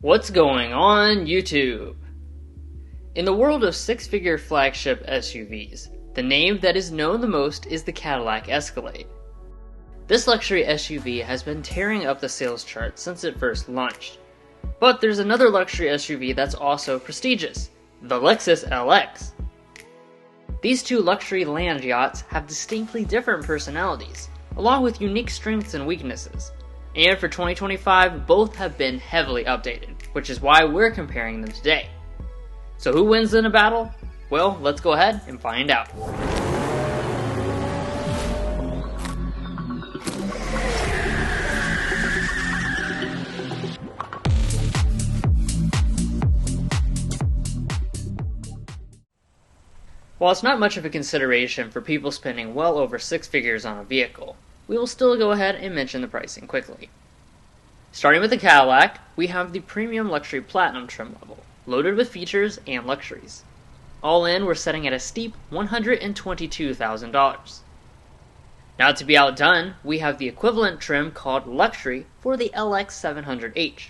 What's going on, YouTube? In the world of six-figure flagship SUVs, the name that is known the most is the Cadillac Escalade. This luxury SUV has been tearing up the sales charts since it first launched. But there's another luxury SUV that's also prestigious, the Lexus LX. These two luxury land yachts have distinctly different personalities, along with unique strengths and weaknesses. And for 2025, both have been heavily updated, which is why we're comparing them today. So who wins in a battle? Well, let's go ahead and find out. While it's not much of a consideration for people spending well over six figures on a vehicle, we will still go ahead and mention the pricing quickly. Starting with the Cadillac, we have the premium luxury platinum trim level, loaded with features and luxuries. All in, we're setting at a steep $122,000. Now to be outdone, we have the equivalent trim called luxury for the LX 700H.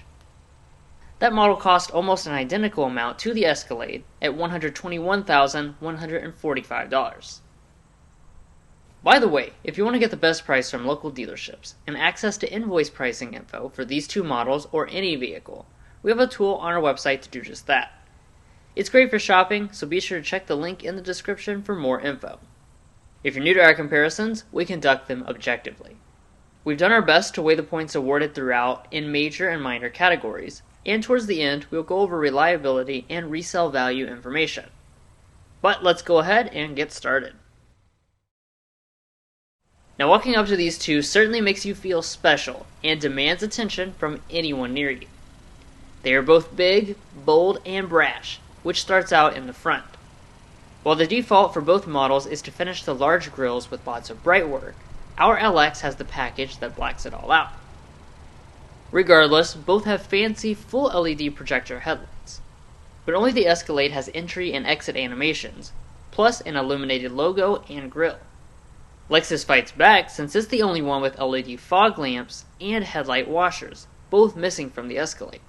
That model cost almost an identical amount to the Escalade at $121,145. By the way, if you want to get the best price from local dealerships and access to invoice pricing info for these two models or any vehicle, we have a tool on our website to do just that. It's great for shopping, so be sure to check the link in the description for more info. If you're new to our comparisons, we conduct them objectively. We've done our best to weigh the points awarded throughout in major and minor categories, and towards the end, we'll go over reliability and resale value information. But let's go ahead and get started. Now, walking up to these two certainly makes you feel special and demands attention from anyone near you. They are both big, bold, and brash, which starts out in the front. While the default for both models is to finish the large grills with lots of bright work, our LX has the package that blacks it all out. Regardless, both have fancy full LED projector headlights, but only the Escalade has entry and exit animations, plus an illuminated logo and grille. Lexus fights back since it's the only one with LED fog lamps and headlight washers, both missing from the Escalade.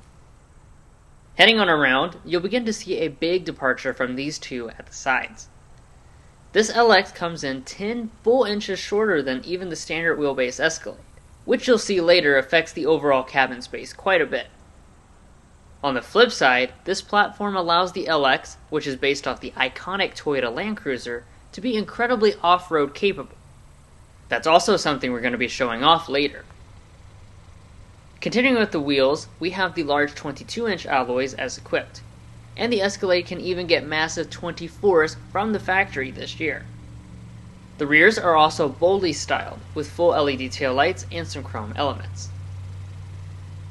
Heading on around, you'll begin to see a big departure from these two at the sides. This LX comes in 10 full inches shorter than even the standard wheelbase Escalade, which you'll see later affects the overall cabin space quite a bit. On the flip side, this platform allows the LX, which is based off the iconic Toyota Land Cruiser, to be incredibly off-road capable. That's also something we're going to be showing off later. Continuing with the wheels, we have the large 22-inch alloys as equipped, and the Escalade can even get massive 24s from the factory this year. The rears are also boldly styled, with full LED taillights and some chrome elements.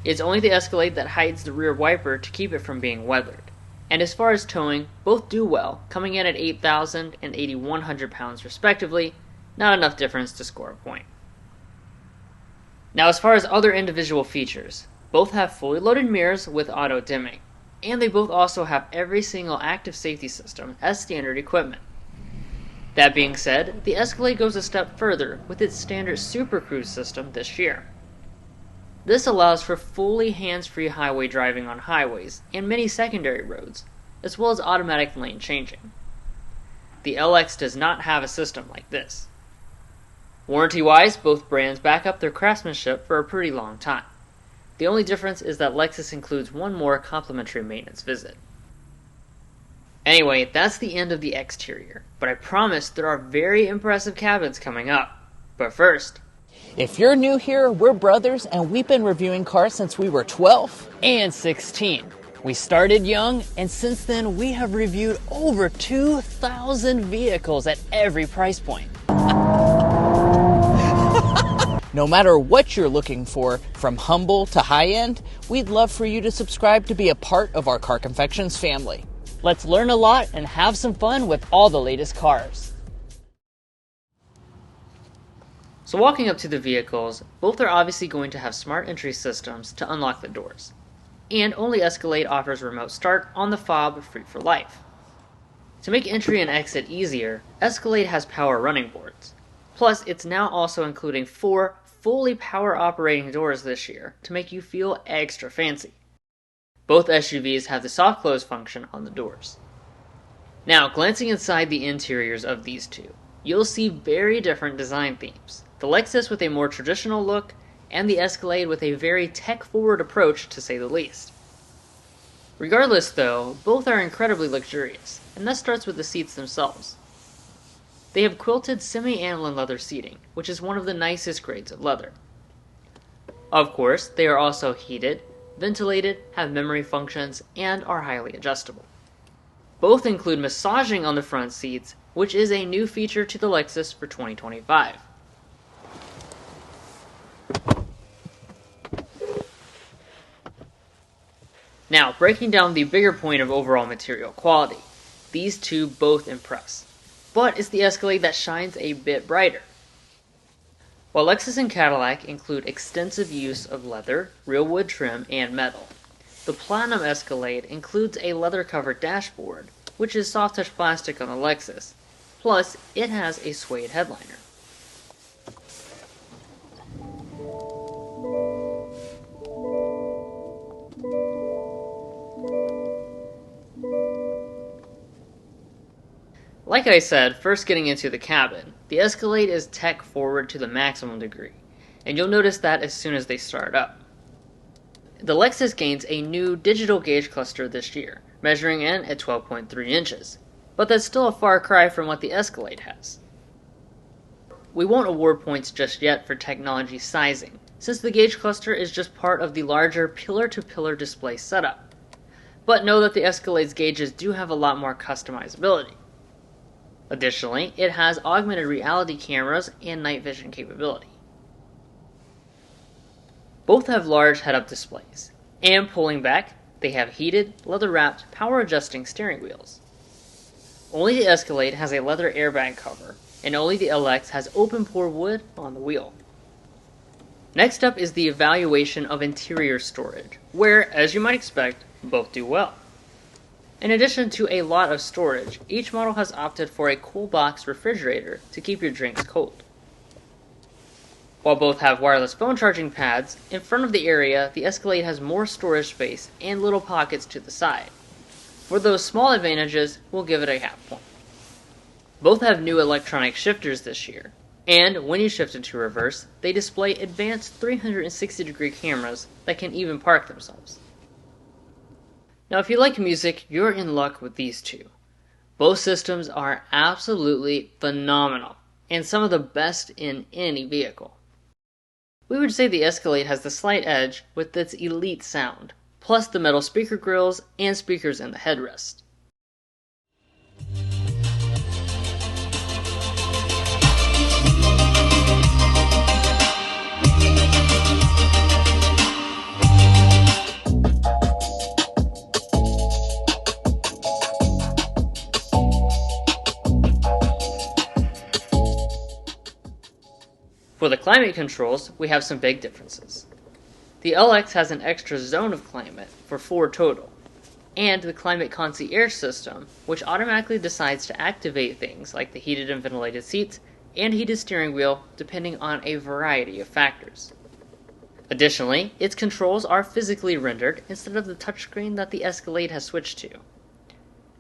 It's only the Escalade that hides the rear wiper to keep it from being weathered, and as far as towing, both do well, coming in at 8,000 and 8,100 pounds respectively, not enough difference to score a point. Now as far as other individual features, both have fully loaded mirrors with auto dimming, and they both also have every single active safety system as standard equipment. That being said, the Escalade goes a step further with its standard Super Cruise system this year. This allows for fully hands-free highway driving on highways and many secondary roads, as well as automatic lane changing. The LX does not have a system like this. Warranty-wise, both brands back up their craftsmanship for a pretty long time. The only difference is that Lexus includes one more complimentary maintenance visit. Anyway, that's the end of the exterior, but I promise there are very impressive cabins coming up. But first, if you're new here, we're brothers and we've been reviewing cars since we were 12 and 16. We started young, and since then we have reviewed over 2,000 vehicles at every price point. No matter what you're looking for, from humble to high-end, we'd love for you to subscribe to be a part of our Car Confections family. Let's learn a lot and have some fun with all the latest cars. So walking up to the vehicles, both are obviously going to have smart entry systems to unlock the doors. And only Escalade offers remote start on the fob free for life. To make entry and exit easier, Escalade has power running boards. Plus, it's now also including 4 fully power operating doors this year to make you feel extra fancy. Both SUVs have the soft close function on the doors. Now, glancing inside the interiors of these two, you'll see very different design themes. The Lexus with a more traditional look, and the Escalade with a very tech-forward approach, to say the least. Regardless though, both are incredibly luxurious, and that starts with the seats themselves. They have quilted semi-aniline leather seating, which is one of the nicest grades of leather. Of course, they are also heated, ventilated, have memory functions, and are highly adjustable. Both include massaging on the front seats, which is a new feature to the Lexus for 2025. Now, breaking down the bigger point of overall material quality, these two both impress, but it's the Escalade that shines a bit brighter. While Lexus and Cadillac include extensive use of leather, real wood trim, and metal, the Platinum Escalade includes a leather-covered dashboard, which is soft-touch plastic on the Lexus, plus it has a suede headliner. Like I said, first getting into the cabin, the Escalade is tech forward to the maximum degree, and you'll notice that as soon as they start up. The Lexus gains a new digital gauge cluster this year, measuring in at 12.3 inches, but that's still a far cry from what the Escalade has. We won't award points just yet for technology sizing, since the gauge cluster is just part of the larger pillar-to-pillar display setup, but know that the Escalade's gauges do have a lot more customizability. Additionally, it has augmented reality cameras and night vision capability. Both have large head-up displays, and pulling back, they have heated, leather-wrapped, power-adjusting steering wheels. Only the Escalade has a leather airbag cover, and only the LX has open-pore wood on the wheel. Next up is the evaluation of interior storage, where, as you might expect, both do well. In addition to a lot of storage, each model has opted for a cool box refrigerator to keep your drinks cold. While both have wireless phone charging pads, in front of the area, the Escalade has more storage space and little pockets to the side. For those small advantages, we'll give it a half point. Both have new electronic shifters this year, and when you shift into reverse, they display advanced 360-degree cameras that can even park themselves. Now, if you like music, you're in luck with these two. Both systems are absolutely phenomenal, and some of the best in any vehicle. We would say the Escalade has the slight edge with its elite sound, plus the metal speaker grills and speakers in the headrest. For the climate controls, we have some big differences. The LX has an extra zone of climate for 4 total, and the Climate Concierge system, which automatically decides to activate things like the heated and ventilated seats and heated steering wheel depending on a variety of factors. Additionally, its controls are physically rendered instead of the touchscreen that the Escalade has switched to.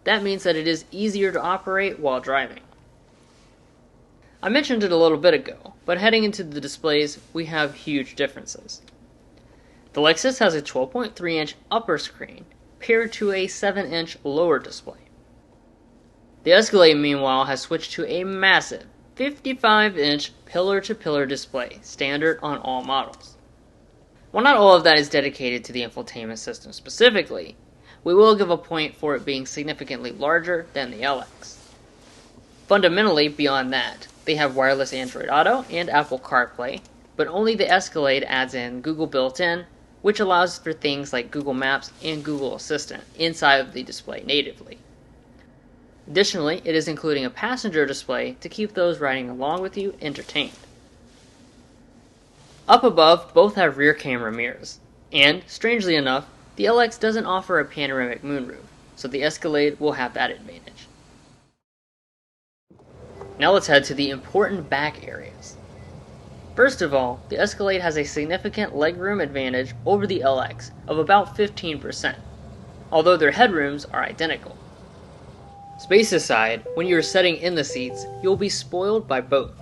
That means that it is easier to operate while driving. I mentioned it a little bit ago, but heading into the displays, we have huge differences. The Lexus has a 12.3-inch upper screen, paired to a 7-inch lower display. The Escalade, meanwhile, has switched to a massive 55-inch pillar-to-pillar display, standard on all models. While not all of that is dedicated to the infotainment system specifically, we will give a point for it being significantly larger than the LX. Fundamentally, beyond that, they have wireless Android Auto and Apple CarPlay, but only the Escalade adds in Google built-in, which allows for things like Google Maps and Google Assistant inside of the display natively. Additionally, it is including a passenger display to keep those riding along with you entertained. Up above, both have rear camera mirrors, and, strangely enough, the LX doesn't offer a panoramic moonroof, so the Escalade will have that advantage. Now let's head to the important back areas. First of all, the Escalade has a significant legroom advantage over the LX of about 15%, although their headrooms are identical. Space aside, when you are sitting in the seats, you'll be spoiled by both.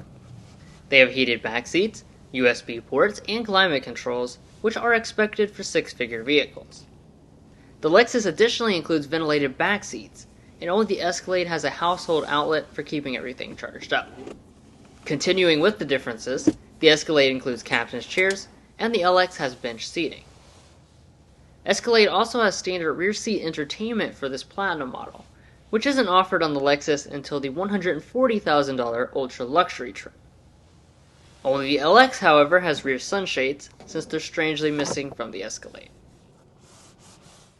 They have heated back seats, USB ports, and climate controls, which are expected for six-figure vehicles. The Lexus additionally includes ventilated back seats, and only the Escalade has a household outlet for keeping everything charged up. Continuing with the differences, the Escalade includes captain's chairs, and the LX has bench seating. Escalade also has standard rear seat entertainment for this Platinum model, which isn't offered on the Lexus until the $140,000 Ultra Luxury trim. Only the LX, however, has rear sunshades, since they're strangely missing from the Escalade.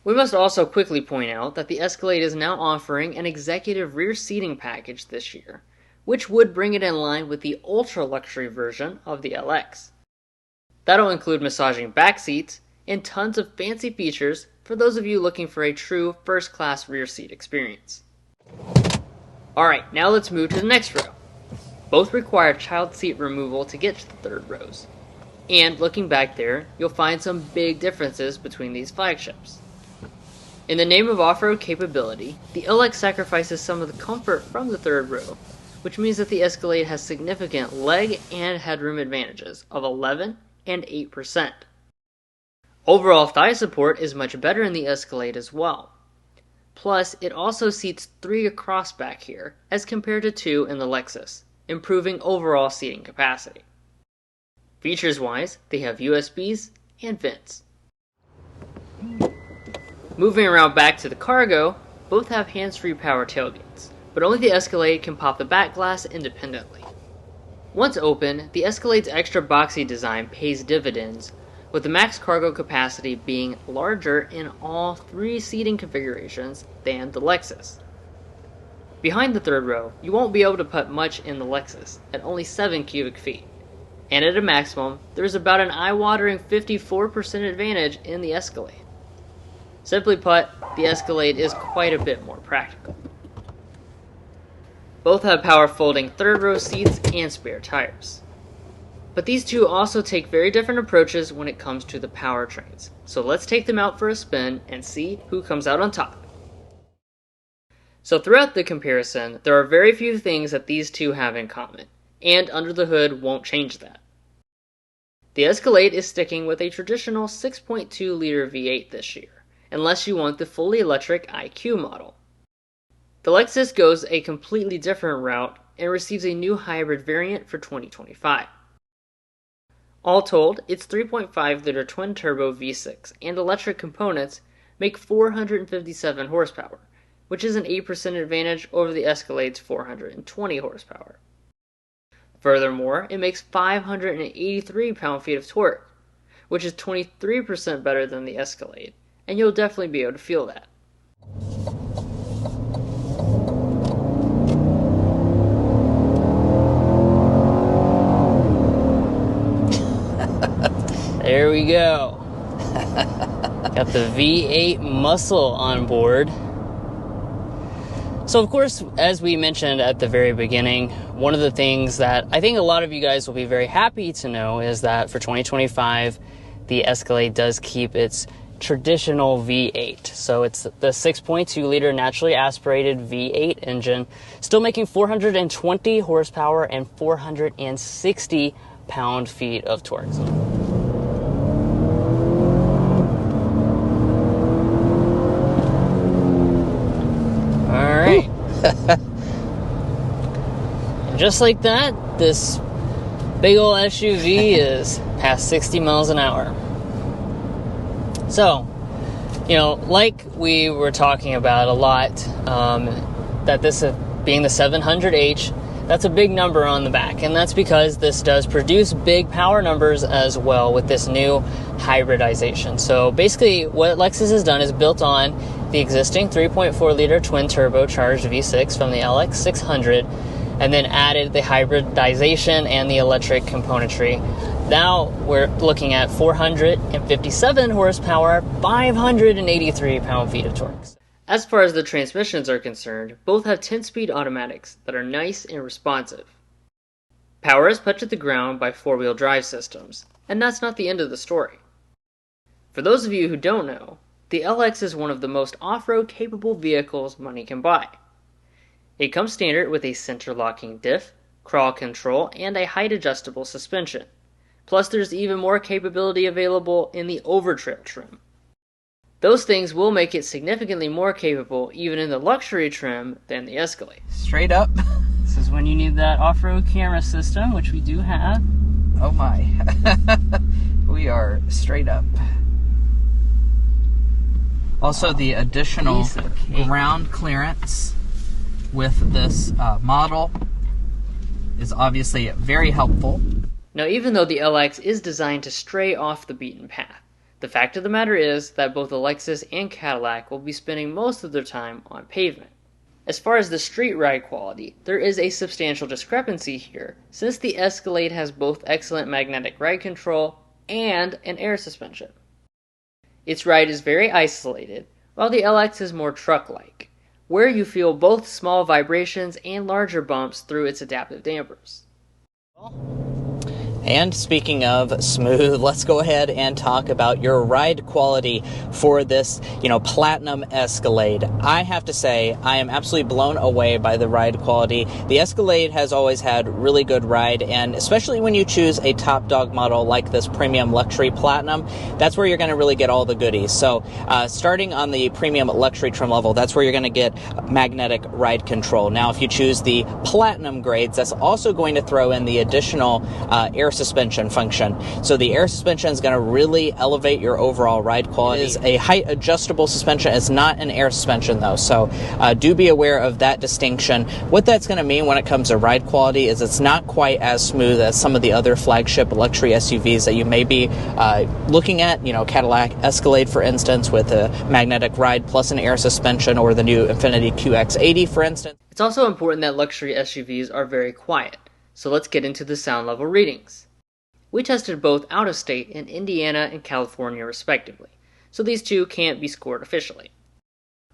We must also quickly point out that the Escalade is now offering an executive rear seating package this year, which would bring it in line with the ultra luxury version of the LX. That'll include massaging back seats and tons of fancy features for those of you looking for a true first-class rear seat experience. Alright, now let's move to the next row. Both require child seat removal to get to the third rows. And looking back there, you'll find some big differences between these flagships. In the name of off-road capability, the LX sacrifices some of the comfort from the third row, which means that the Escalade has significant leg and headroom advantages of 11 and 8%. Overall thigh support is much better in the Escalade as well. Plus, it also seats 3 across back here, as compared to 2 in the Lexus, improving overall seating capacity. Features-wise, they have USBs and vents. Moving around back to the cargo, both have hands-free power tailgates, but only the Escalade can pop the back glass independently. Once open, the Escalade's extra boxy design pays dividends, with the max cargo capacity being larger in all 3 seating configurations than the Lexus. Behind the third row, you won't be able to put much in the Lexus, at only 7 cubic feet, and at a maximum, there's about an eye-watering 54% advantage in the Escalade. Simply put, the Escalade is quite a bit more practical. Both have power folding third row seats and spare tires. But these two also take very different approaches when it comes to the powertrains, so let's take them out for a spin and see who comes out on top. So throughout the comparison, there are very few things that these two have in common, and under the hood won't change that. The Escalade is sticking with a traditional 6.2-liter V8 this year, unless you want the fully electric IQ model. The Lexus goes a completely different route and receives a new hybrid variant for 2025. All told, its 3.5-liter twin-turbo V6 and electric components make 457 horsepower, which is an 8% advantage over the Escalade's 420 horsepower. Furthermore, it makes 583 pound-feet of torque, which is 23% better than the Escalade, and you'll definitely be able to feel that. There we go. Got the V8 muscle on board. So of course, as we mentioned at the very beginning, one of the things that I think a lot of you guys will be very happy to know is that for 2025, the Escalade does keep its traditional V8. So it's the 6.2-liter naturally aspirated V8 engine, still making 420 horsepower and 460 pound-feet of torque. Alright. And just like that, this big old SUV is past 60 miles an hour. So, like we were talking about a lot, that this being the 700H, that's a big number on the back, and that's because this does produce big power numbers as well with this new hybridization. So basically what Lexus has done is built on the existing 3.4-liter twin-turbocharged V6 from the LX 600, and then added the hybridization and the electric componentry. Now we're looking at 457 horsepower, 583 pound-feet of torque. As far as the transmissions are concerned, both have 10-speed automatics that are nice and responsive. Power is put to the ground by four-wheel drive systems, and that's not the end of the story. For those of you who don't know, the LX is one of the most off-road capable vehicles money can buy. It comes standard with a center-locking diff, crawl control, and a height-adjustable suspension. Plus, there's even more capability available in the overtrail trim. Those things will make it significantly more capable even in the luxury trim than the Escalade. Straight up. This is when you need that off-road camera system, which we do have. Oh my. We are straight up. Also, the additional ground clearance with this model is obviously very helpful. Now, even though the LX is designed to stray off the beaten path, the fact of the matter is that both the Lexus and Cadillac will be spending most of their time on pavement. As far as the street ride quality, there is a substantial discrepancy here, since the Escalade has both excellent magnetic ride control and an air suspension. Its ride is very isolated, while the LX is more truck-like, where you feel both small vibrations and larger bumps through its adaptive dampers. And speaking of smooth, let's go ahead and talk about your ride quality for this, Platinum Escalade. I have to say, I am absolutely blown away by the ride quality. The Escalade has always had really good ride, and especially when you choose a top dog model like this Premium Luxury Platinum, that's where you're going to really get all the goodies. So, starting on the Premium Luxury trim level, that's where you're going to get magnetic ride control. Now, if you choose the Platinum grades, that's also going to throw in the additional air suspension function. So the air suspension is going to really elevate your overall ride quality. It is a height adjustable suspension. It's not an air suspension though. So do be aware of that distinction. What that's going to mean when it comes to ride quality is it's not quite as smooth as some of the other flagship luxury SUVs that you may be looking at. Cadillac Escalade, for instance, with a magnetic ride plus an air suspension, or the new Infiniti QX80, for instance. It's also important that luxury SUVs are very quiet. So let's get into the sound level readings. We tested both out of state in Indiana and California respectively, so these two can't be scored officially.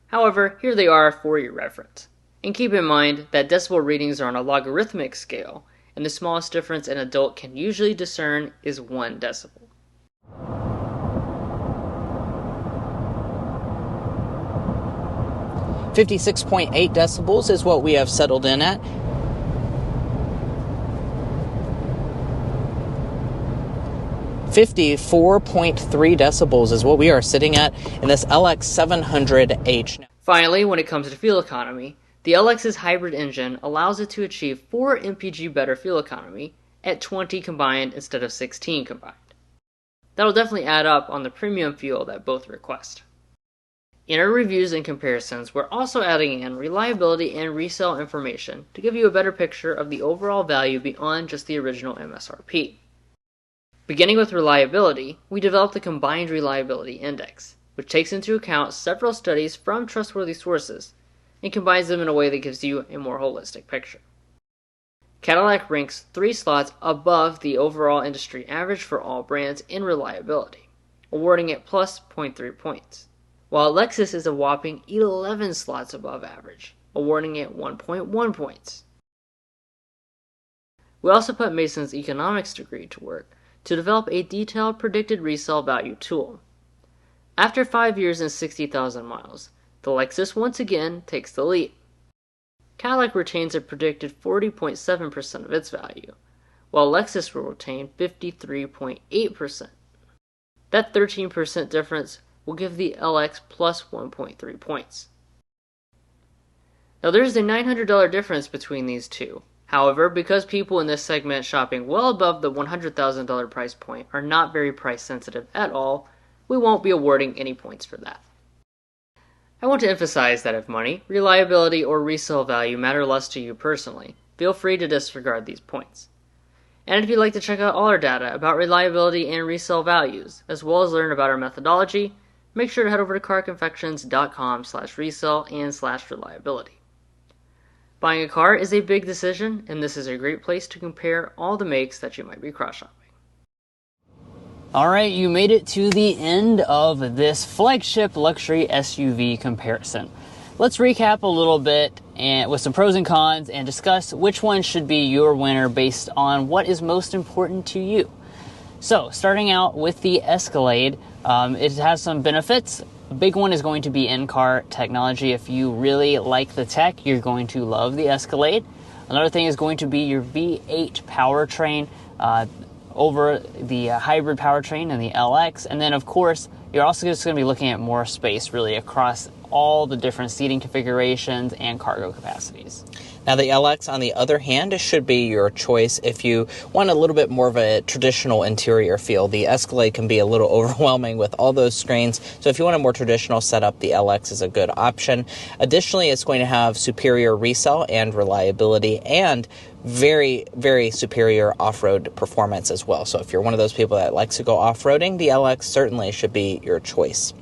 However, here they are for your reference. And keep in mind that decibel readings are on a logarithmic scale, and the smallest difference an adult can usually discern is 1 decibel. .8 decibels is what we have settled in at. 54.3 decibels is what we are sitting at in this LX700H. Finally, when it comes to fuel economy, the LX's hybrid engine allows it to achieve 4 mpg better fuel economy at 20 combined instead of 16 combined. That'll definitely add up on the premium fuel that both request. In our reviews and comparisons, we're also adding in reliability and resale information to give you a better picture of the overall value beyond just the original MSRP. Beginning with reliability, we developed the Combined Reliability Index, which takes into account several studies from trustworthy sources and combines them in a way that gives you a more holistic picture. Cadillac ranks 3 slots above the overall industry average for all brands in reliability, awarding it plus 0.3 points, while Lexus is a whopping 11 slots above average, awarding it 1.1 points. We also put Mason's economics degree to work to develop a detailed predicted resale value tool. After 5 years and 60,000 miles, the Lexus once again takes the lead. Cadillac retains a predicted 40.7% of its value, while Lexus will retain 53.8%. That 13% difference will give the LX plus 1.3 points. Now there's a $900 difference between these two. However, because people in this segment shopping well above the $100,000 price point are not very price sensitive at all, we won't be awarding any points for that. I want to emphasize that if money, reliability, or resale value matter less to you personally, feel free to disregard these points. And if you'd like to check out all our data about reliability and resale values, as well as learn about our methodology, make sure to head over to carconfections.com/resale and /reliability. Buying a car is a big decision, and this is a great place to compare all the makes that you might be cross-shopping. Alright, you made it to the end of this flagship luxury SUV comparison. Let's recap a little bit and with some pros and cons and discuss which one should be your winner based on what is most important to you. So, starting out with the Escalade, it has some benefits, A big one is going to be in-car technology. If you really like the tech, you're going to love the Escalade. Another thing is going to be your V8 powertrain over the hybrid powertrain and the LX. And then, of course, you're also just going to be looking at more space, really, across all the different seating configurations and cargo capacities. Now, the LX, on the other hand, should be your choice if you want a little bit more of a traditional interior feel. The Escalade can be a little overwhelming with all those screens, so if you want a more traditional setup, the LX is a good option. Additionally, it's going to have superior resale and reliability, and very, very superior off-road performance as well. So if you're one of those people that likes to go off-roading, the LX certainly should be your choice.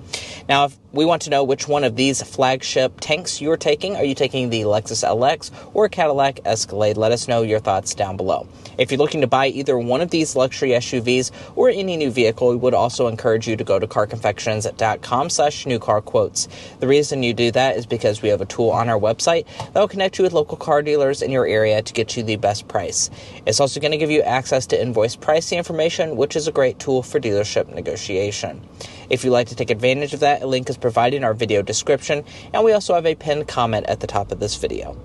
Now, if we want to know which one of these flagship tanks you're taking, are you taking the Lexus LX or Cadillac Escalade? Let us know your thoughts down below. If you're looking to buy either one of these luxury SUVs or any new vehicle, we would also encourage you to go to carconfections.com/newcarquotes. The reason you do that is because we have a tool on our website that will connect you with local car dealers in your area to get you the best price. It's also going to give you access to invoice pricing information, which is a great tool for dealership negotiation. If you'd like to take advantage of that, a link is provided in our video description, and we also have a pinned comment at the top of this video.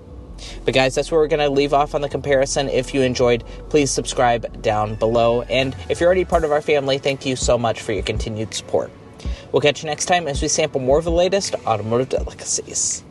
But guys, that's where we're going to leave off on the comparison. If you enjoyed, please subscribe down below. And if you're already part of our family, thank you so much for your continued support. We'll catch you next time as we sample more of the latest automotive delicacies.